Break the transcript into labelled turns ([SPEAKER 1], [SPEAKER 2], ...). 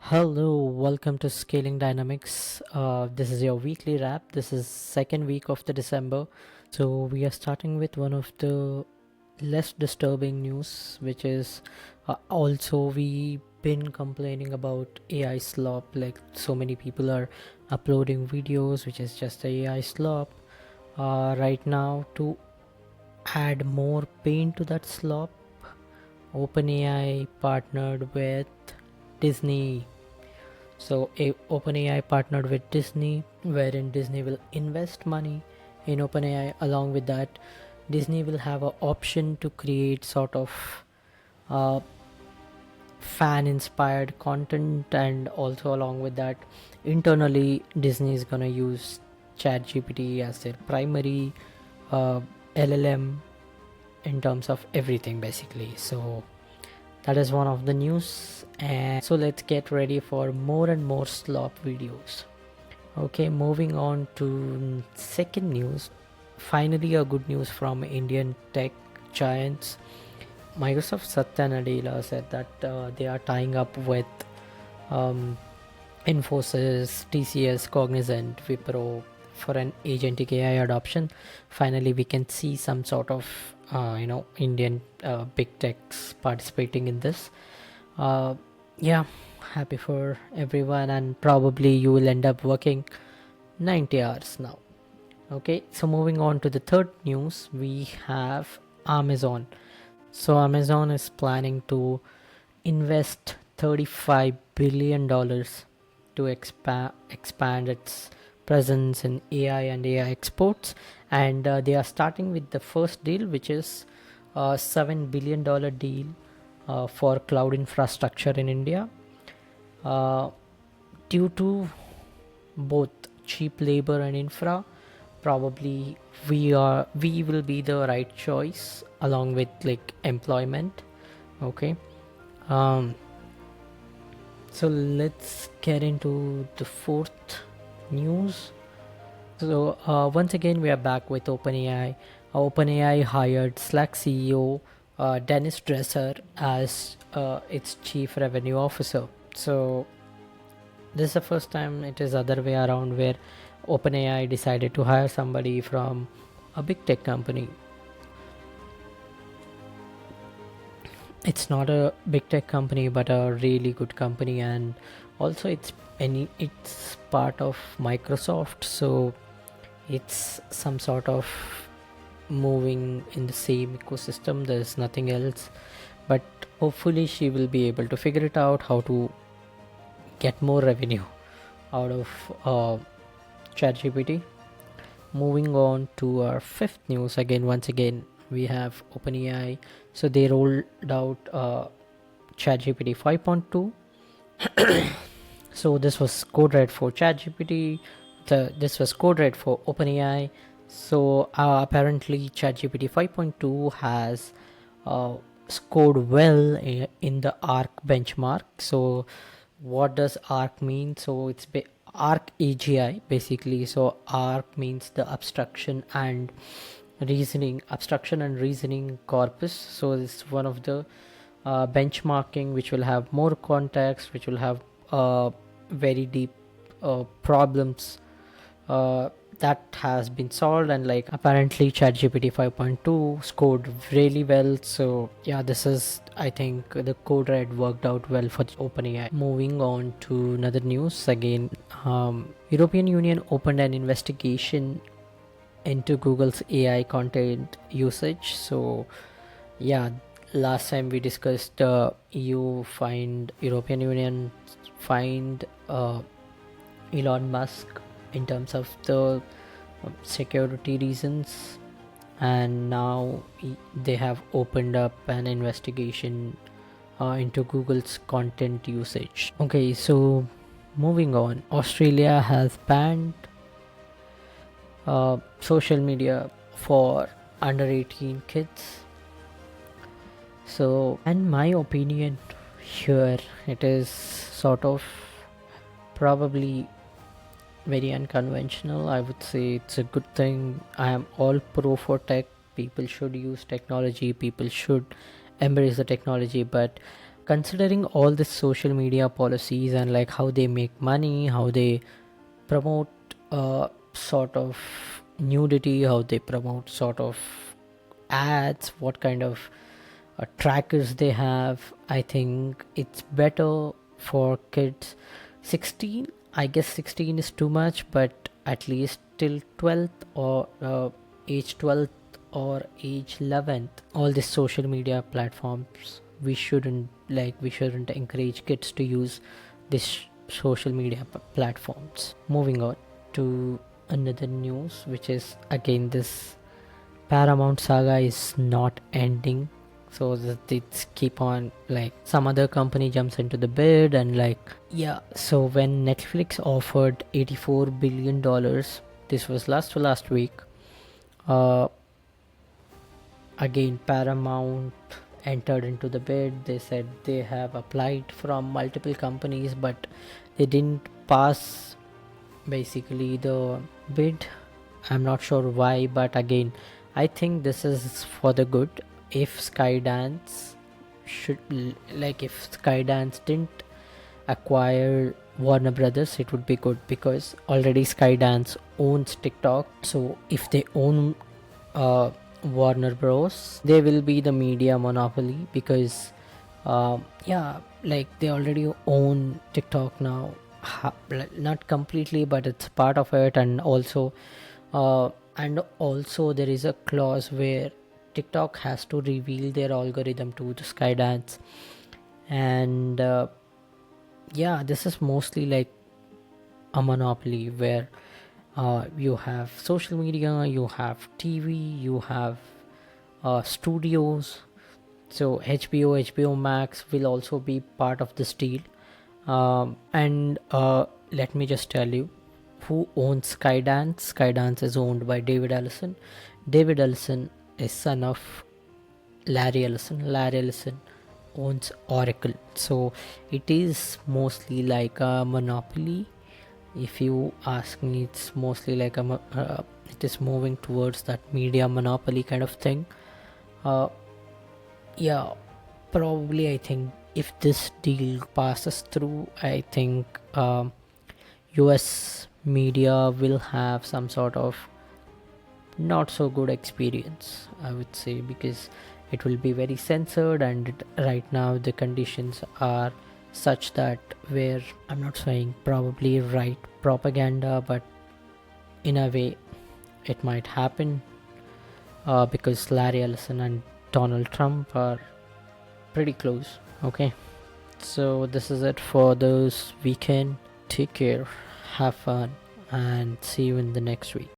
[SPEAKER 1] Hello, welcome to Scaling Dynamics. This is your weekly wrap. This is second week of the December. So we are starting with one of the less disturbing news, which is also we been complaining about AI slop. Like so many people are uploading videos, which is just a AI slop. Right now, to add more pain to that slop, OpenAI partnered with Disney. So OpenAI partnered with Disney, wherein Disney will invest money in OpenAI. Along with that, Disney will have an option to create sort of uh, fan-inspired content, and also along with that, internally Disney is gonna use ChatGPT as their primary uh, LLM in terms of everything, basically. So that is one of the news, and so let's get ready for more and more slop videos. Okay, moving on to second news. Finally, a good news from Indian tech giants. Microsoft Satya Nadella said that they are tying up with um, Infosys, TCS, Cognizant, Wipro for an agentic AI adoption. Finally, we can see some sort of Indian big techs participating in this. Uh, yeah, happy for everyone, and probably you will end up working 90 hours now. Okay, so moving on to the third news, we have Amazon. So Amazon is planning to invest $35 billion to expand its presence in AI and AI exports, and they are starting with the first deal, which is a $7 billion deal for cloud infrastructure in India. Uh, Due to both cheap labor and infra, probably we will be the right choice along with like employment. Okay, um, so let's get into the fourth news. So once again, we are back with OpenAI. OpenAI hired Slack CEO Denise Dresser as its chief revenue officer. So this is the first time it is other way around, where OpenAI decided to hire somebody from a big tech company. It's not a big tech company, but a really good company, and also it's part of Microsoft, so it's some sort of moving in the same ecosystem. There's nothing else, but hopefully she will be able to figure it out how to get more revenue out of ChatGPT. Moving on to our fifth news, again once again we have OpenAI. So they rolled out ChatGPT 5.2. So this was code red for ChatGPT. This was code red for OpenAI. So apparently ChatGPT 5.2 has scored well in the ARC benchmark. So what does ARC mean? So it's ARC AGI basically. So ARC means the abstraction and reasoning corpus. So it's one of the benchmarking which will have more context, which will have very deep problems that has been solved, and like apparently ChatGPT 5.2 scored really well. So yeah, this is, I think, the code red worked out well for OpenAI. Moving on to another news, again European Union opened an investigation into Google's AI content usage. So yeah, last time we discussed European Union fined Elon Musk in terms of the security reasons, and now they have opened up an investigation into Google's content usage. Okay, so moving on, Australia has banned social media for under 18 kids. So in my opinion here, it is sort of probably very unconventional. I would say it's a good thing. I am all pro for tech. People should use technology, people should embrace the technology, but considering all the social media policies and like how they make money, how they promote sort of nudity, how they promote sort of ads, what kind of trackers they have, I think it's better for kids 16. I guess 16 is too much, but at least till 12th or age 12th or age 11th, all these social media platforms, we shouldn't encourage kids to use this social media platforms. Moving on to another news, which is again this Paramount saga is not ending. So it's keep on, like some other company jumps into the bid, and like, yeah. So when Netflix offered $84 billion, this was last week. Uh, Again, Paramount entered into the bid. They said they have applied from multiple companies, but they didn't pass basically the bid. I'm not sure why, but again, I think this is for the good. If Skydance if Skydance didn't acquire Warner Brothers, it would be good, because already Skydance owns TikTok. So if they own Warner Bros, they will be the media monopoly, because yeah, like they already own TikTok now. Not completely, but it's part of it. And also there is a clause where TikTok has to reveal their algorithm to the Skydance. And yeah, this is mostly like a monopoly where you have social media, you have TV, you have studios. So HBO Max will also be part of this deal. And let me just tell you who owns Skydance. Skydance is owned by David Ellison. David Ellison is son of Larry Ellison. Larry Ellison owns Oracle. So it is mostly like a monopoly. If you ask me, it's mostly like it is moving towards that media monopoly kind of thing. Yeah, probably I think if this deal passes through, I think US media will have some sort of not so good experience, I would say, because it will be very censored, and right now the conditions are such that where I'm not saying probably right propaganda, but in a way it might happen because Larry Ellison and Donald Trump are pretty close. Okay, so this is it for this weekend. Take care, have fun, and see you in the next week.